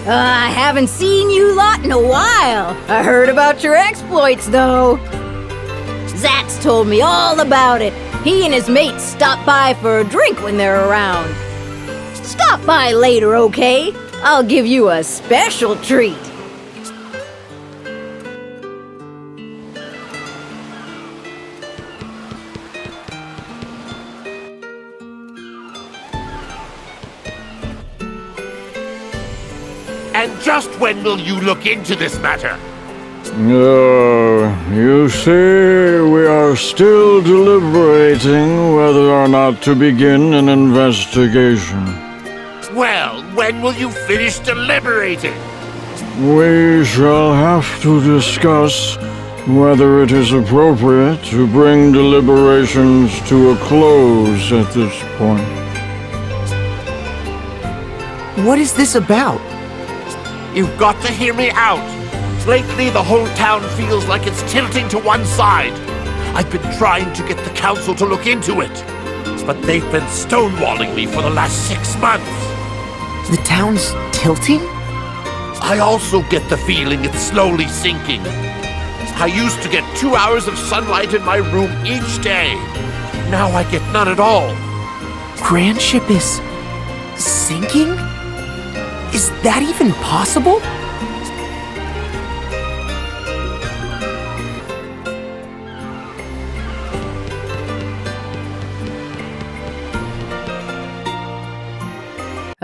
I haven't seen you lot in a while. I heard about your exploits, though. Zat's told me all about it. He and his mates stop by for a drink when they're around. Stop by later, okay? I'll give you a special treat. And just when will you look into this matter? You see, we are still deliberating whether or not to begin an investigation. Well, when will you finish deliberating? We shall have to discuss whether it is appropriate to bring deliberations to a close at this point. What is this about? You've got to hear me out. Lately, the whole town feels like it's tilting to one side. I've been trying to get the council to look into it, but they've been stonewalling me for the last 6 months. The town's tilting? I also get the feeling it's slowly sinking. I used to get 2 hours of sunlight in my room each day. Now I get none at all. Grandship is sinking? Is that even possible?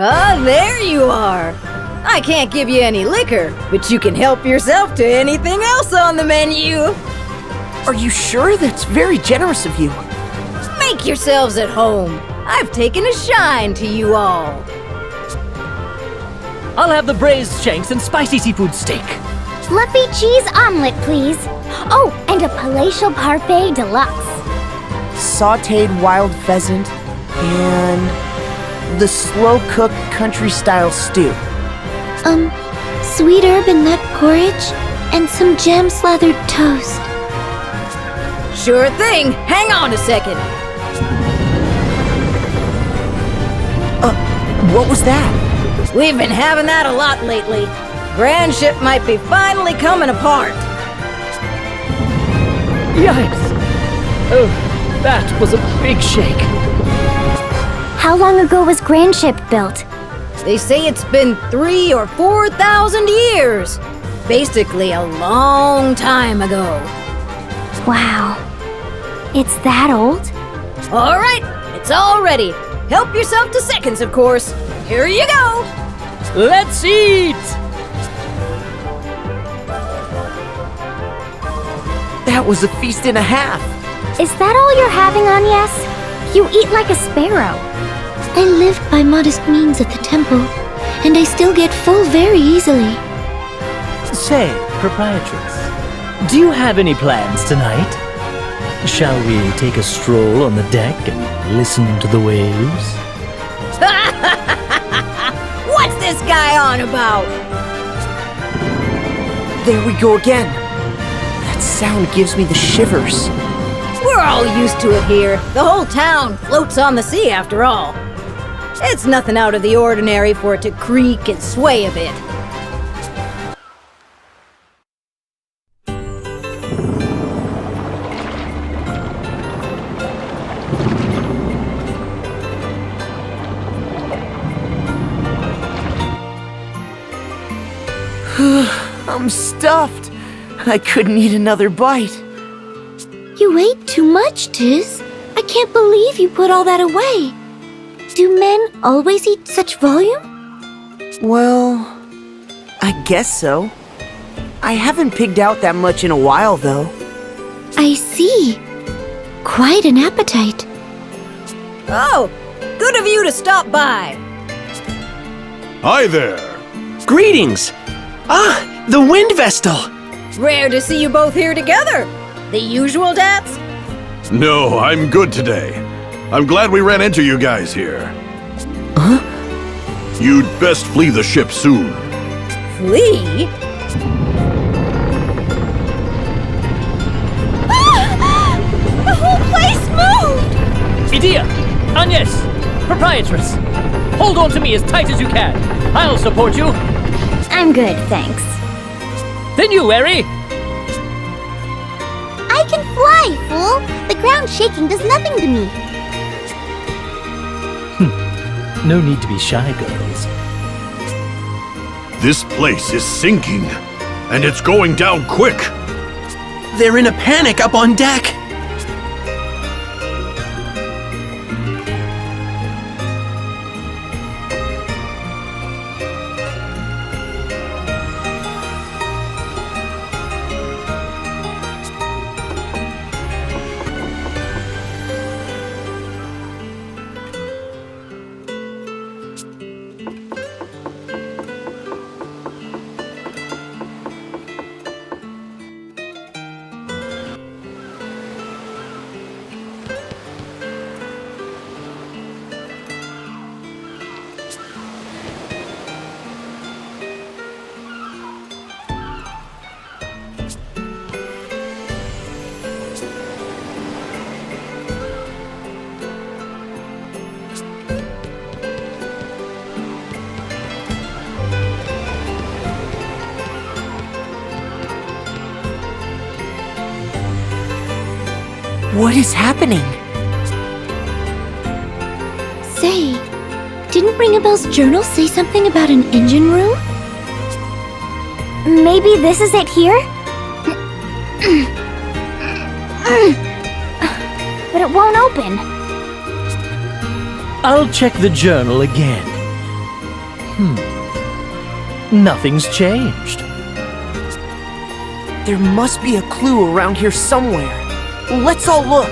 Ah, there you are. I can't give you any liquor, but you can help yourself to anything else on the menu. Are you sure? That's very generous of you. Make yourselves at home. I've taken a shine to you all. I'll have the braised shanks and spicy seafood steak. Fluffy cheese omelet, please. Oh, and a palatial parfait deluxe. Sautéed wild pheasant and the slow-cooked country-style stew. Sweet herb and nut porridge and some jam-slathered toast. Sure thing. Hang on a second. What was that? We've been having that a lot lately. Grandship might be finally coming apart. Yikes! Oh, that was a big shake. How long ago was Grandship built? They say it's been 3,000 or 4,000 years. Basically a long time ago. Wow. It's that old? All right, it's all ready. Help yourself to seconds, of course. Here you go. Let's eat! That was a feast and a half. Is that all you're having, Agnes? You eat like a sparrow. I lived by modest means at the temple, and I still get full very easily. Say, proprietress, do you have any plans tonight? Shall we take a stroll on the deck and listen to the waves? What's this guy on about? There we go again. That sound gives me the shivers. We're all used to it here. The whole town floats on the sea after all. It's nothing out of the ordinary for it to creak and sway a bit. I'm stuffed. I couldn't eat another bite. You ate too much, Tiz. I can't believe you put all that away. Do men always eat such volume? Well, I guess so. I haven't pigged out that much in a while, though. I see. Quite an appetite. Oh, good of you to stop by. Hi there. Greetings! Ah, the Wind Vestal! Rare to see you both here together. The usual dads? No, I'm good today. I'm glad we ran into you guys here. Huh? You'd best flee the ship soon. Flee? The whole place moved! Idia! Agnes! Proprietress! Hold on to me as tight as you can. I'll support you. I'm good, thanks. Then you, Eri! I can fly, fool! The ground shaking does nothing to me. No need to be shy, girls. This place is sinking, and it's going down quick. They're in a panic up on deck. What is happening? Say, didn't Ringabel's journal say something about an engine room? Maybe this is it here? But it won't open. I'll check the journal again. Nothing's changed. There must be a clue around here somewhere. Let's all look.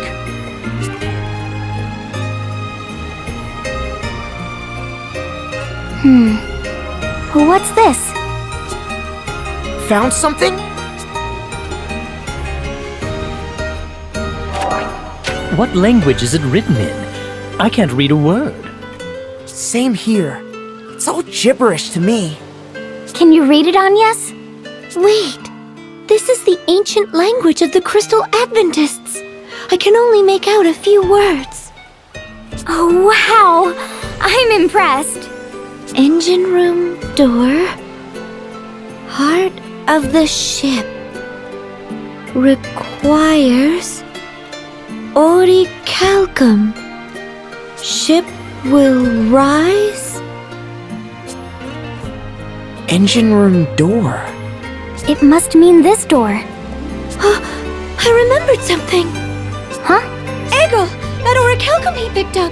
What's this? Found something? What language is it written in? I can't read a word. Same here. It's all gibberish to me. Can you read it, Agnes? Wait, this is the ancient language of the Crystal Adventists. I can only make out a few words. Oh, wow! I'm impressed. Engine room door. Heart of the ship. Requires Orichalcum. Ship will rise? Engine room door. It must mean this door. Oh, I remembered something. Huh? Egil! That Orichalcum he picked up.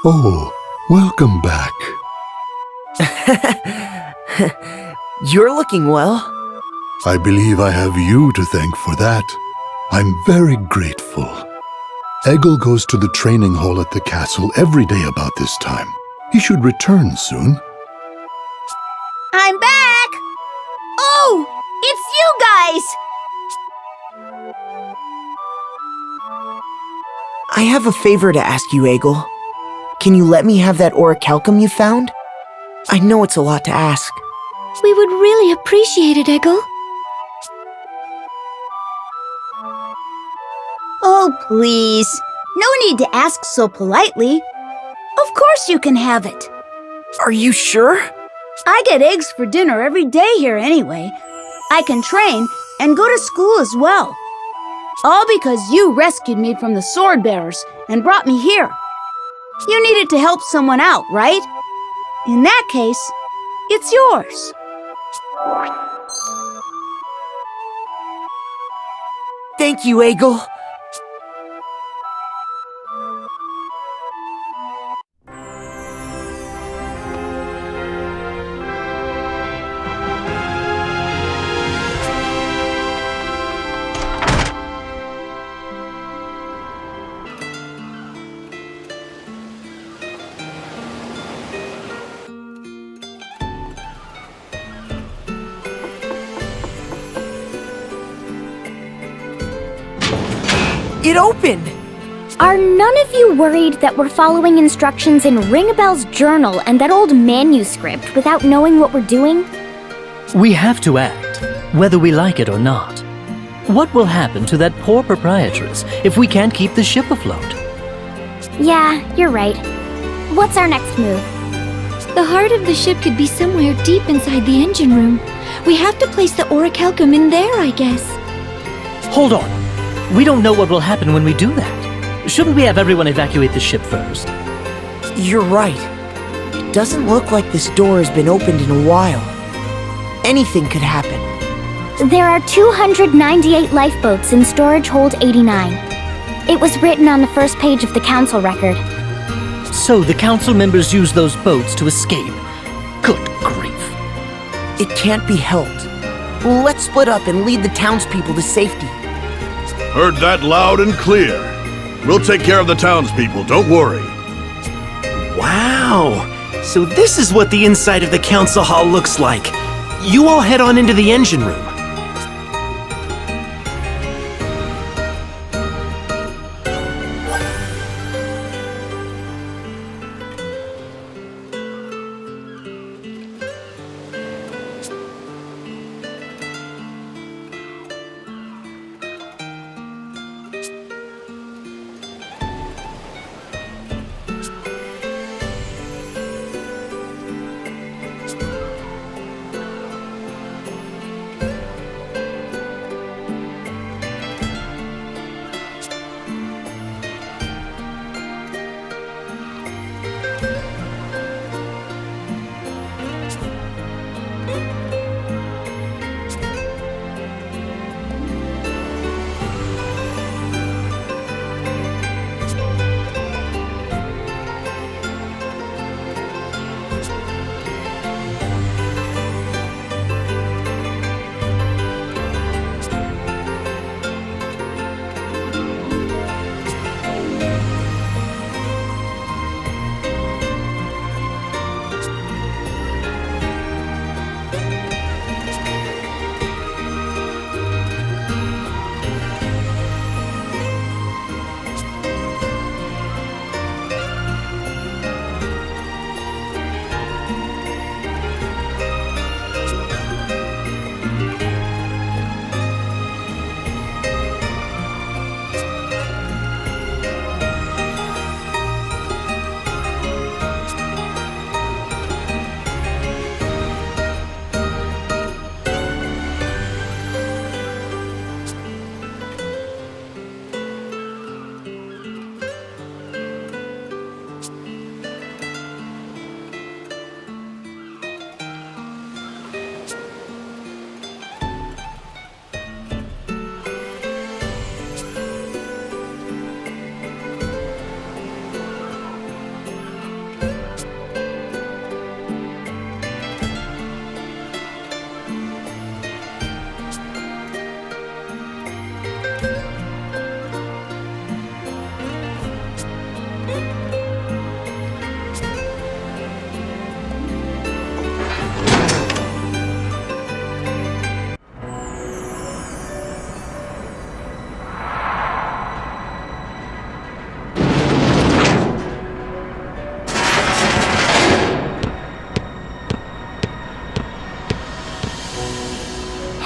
Oh, welcome back. You're looking well. I believe I have you to thank for that. I'm very grateful. Egil goes to the training hall at the castle every day about this time. He should return soon. I'm back! Oh, it's you guys! I have a favor to ask you, Egil. Can you let me have that Orichalcum you found? I know it's a lot to ask. We would really appreciate it, Egil. Oh, please. No need to ask so politely. Of course you can have it. Are you sure? I get eggs for dinner every day here anyway. I can train and go to school as well. All because you rescued me from the sword bearers and brought me here. You needed to help someone out, right? In that case, it's yours. Thank you, Egil. It opened! Are none of you worried that we're following instructions in Ringabel's journal and that old manuscript without knowing what we're doing? We have to act, whether we like it or not. What will happen to that poor proprietress if we can't keep the ship afloat? Yeah, you're right. What's our next move? The heart of the ship could be somewhere deep inside the engine room. We have to place the Orichalcum in there, I guess. Hold on. We don't know what will happen when we do that. Shouldn't we have everyone evacuate the ship first? You're right. It doesn't look like this door has been opened in a while. Anything could happen. There are 298 lifeboats in storage hold 89. It was written on the first page of the council record. So the council members use those boats to escape. Good grief. It can't be helped. Let's split up and lead the townspeople to safety. Heard that loud and clear. We'll take care of the townspeople, don't worry. Wow! So this is what the inside of the council hall looks like. You all head on into the engine room.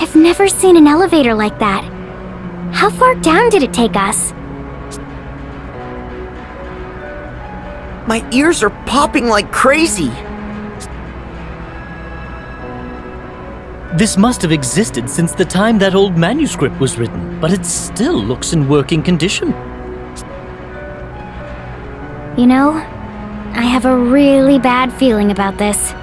I've never seen an elevator like that. How far down did it take us? My ears are popping like crazy. This must have existed since the time that old manuscript was written, but it still looks in working condition. You know, I have a really bad feeling about this.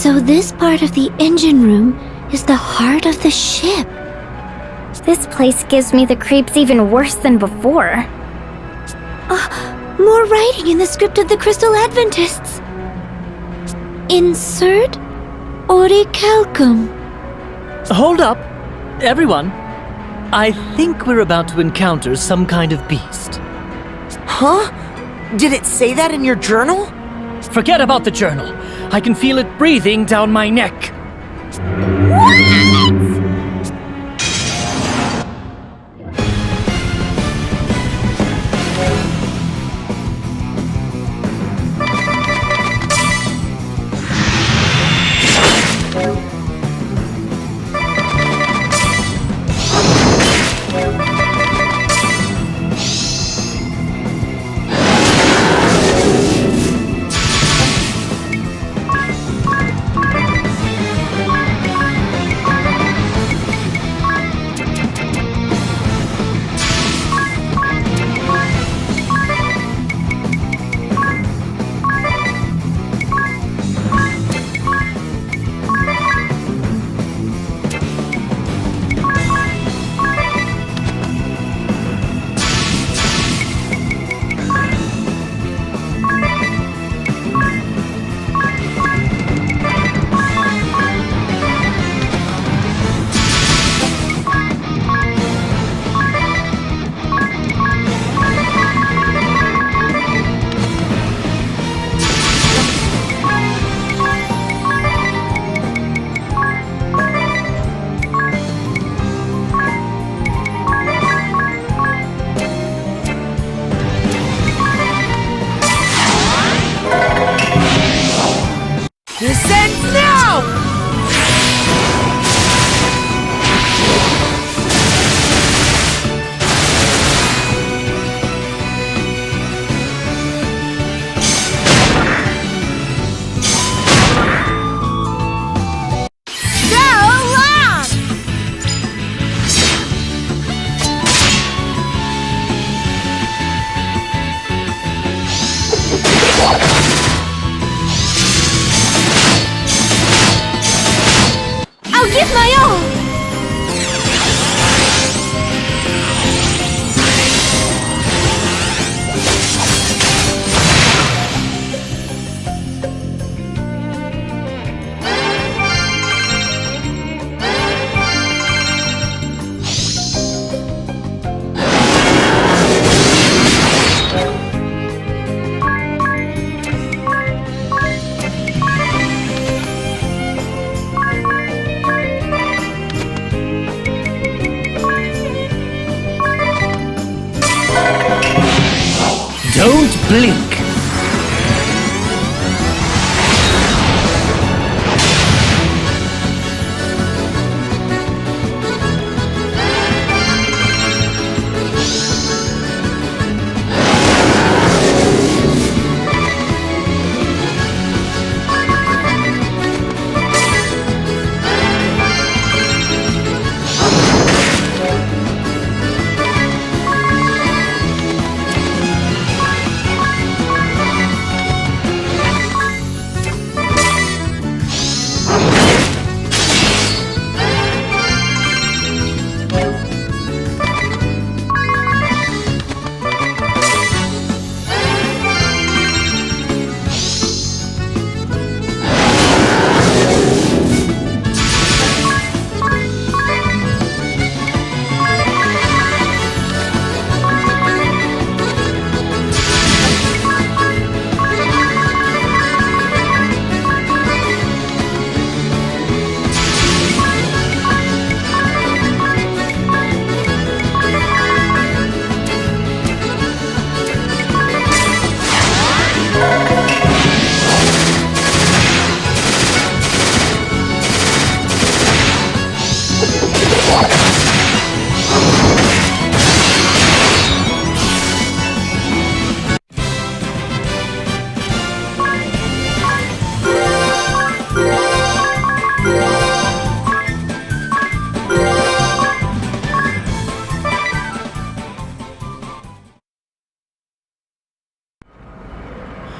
So this part of the engine room is the heart of the ship. This place gives me the creeps even worse than before. More writing in the script of the Crystal Adventists. Insert Orichalcum. Hold up, everyone. I think we're about to encounter some kind of beast. Huh? Did it say that in your journal? Forget about the journal. I can feel it breathing down my neck. Descend now! Give my all! Don't blink.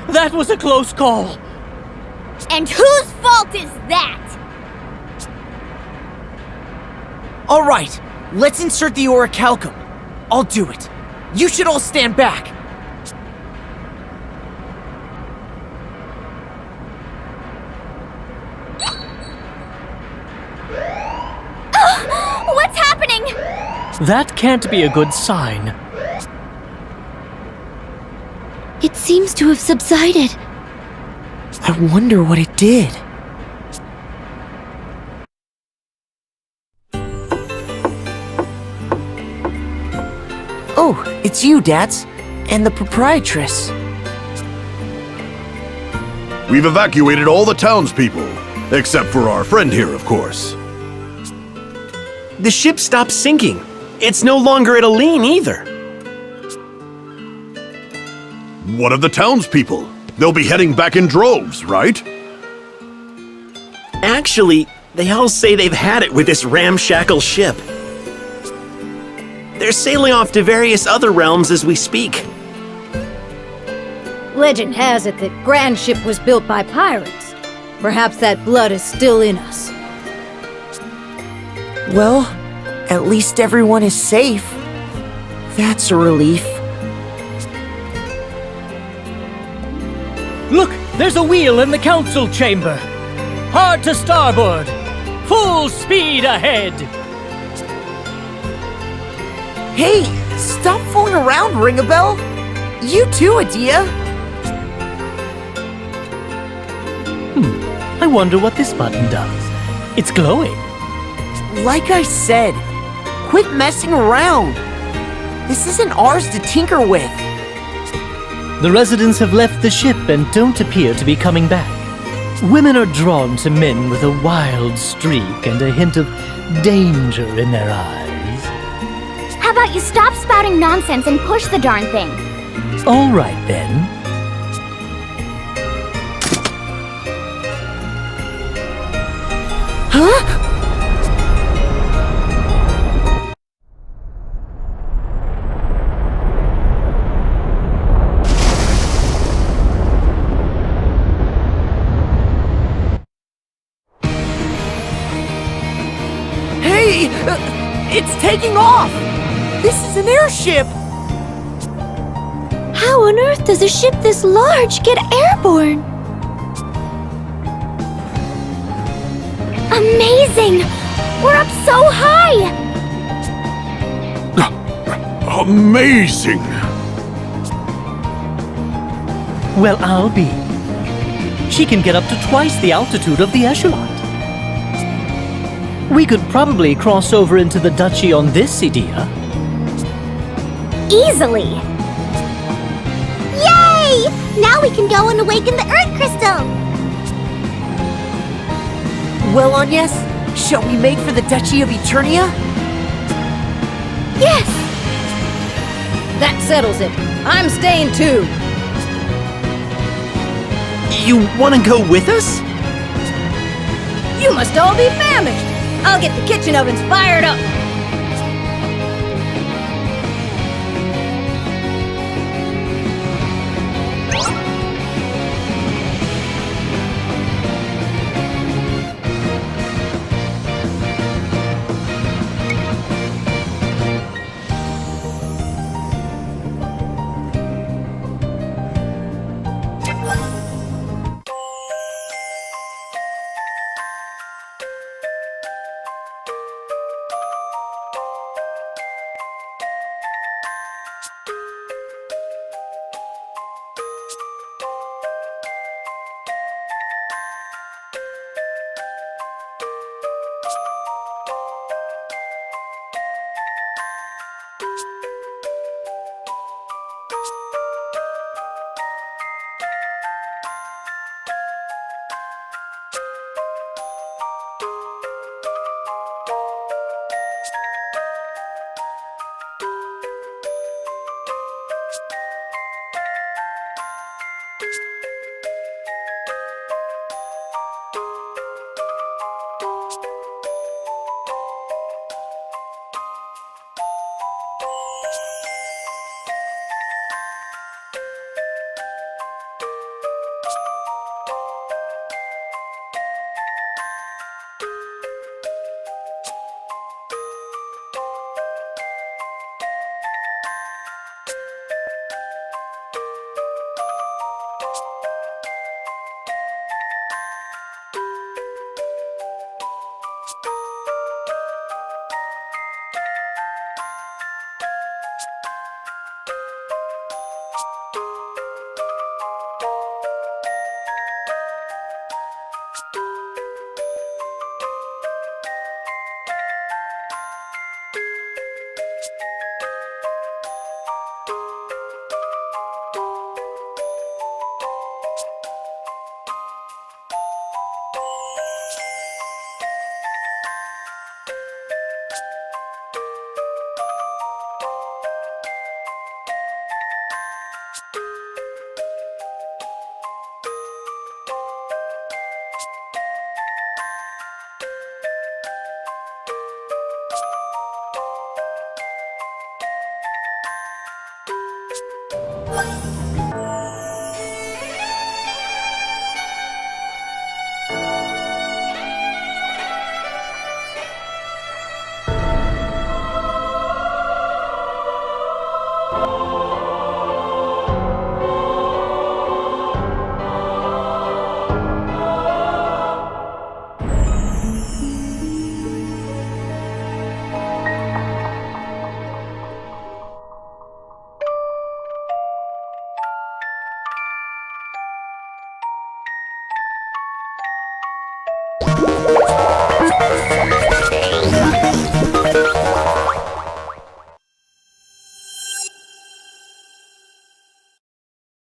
That was a close call. And whose fault is that? All right, let's insert the Orichalcum. I'll do it. You should all stand back. What's happening? That can't be a good sign. It seems to have subsided. I wonder what it did. Oh, it's you, Dats, and the proprietress. We've evacuated all the townspeople, except for our friend here, of course. The ship stopped sinking. It's no longer at a lean either. What of the townspeople? They'll be heading back in droves, right? Actually, they all say they've had it with this ramshackle ship. They're sailing off to various other realms as we speak. Legend has it that Grandship was built by pirates. Perhaps that blood is still in us. Well, at least everyone is safe. That's a relief. Look, there's a wheel in the council chamber. Hard to starboard. Full speed ahead. Hey, stop fooling around, Ringabel. You too, Adia. I wonder what this button does. It's glowing. Like I said, quit messing around. This isn't ours to tinker with. The residents have left the ship and don't appear to be coming back. Women are drawn to men with a wild streak and a hint of danger in their eyes. How about you stop spouting nonsense and push the darn thing? All right, then. Huh? Hey! It's taking off! This is an airship! How on earth does a ship this large get airborne? Amazing! We're up so high! Amazing! Well, I'll be. She can get up to twice the altitude of the echelon. We could probably cross over into the duchy on this idea. Easily! Yay! Now we can go and awaken the Earth Crystal! Well, Agnes, shall we make for the Duchy of Eternia? Yes! That settles it. I'm staying too. You want to go with us? You must all be famished. I'll get the kitchen ovens fired up.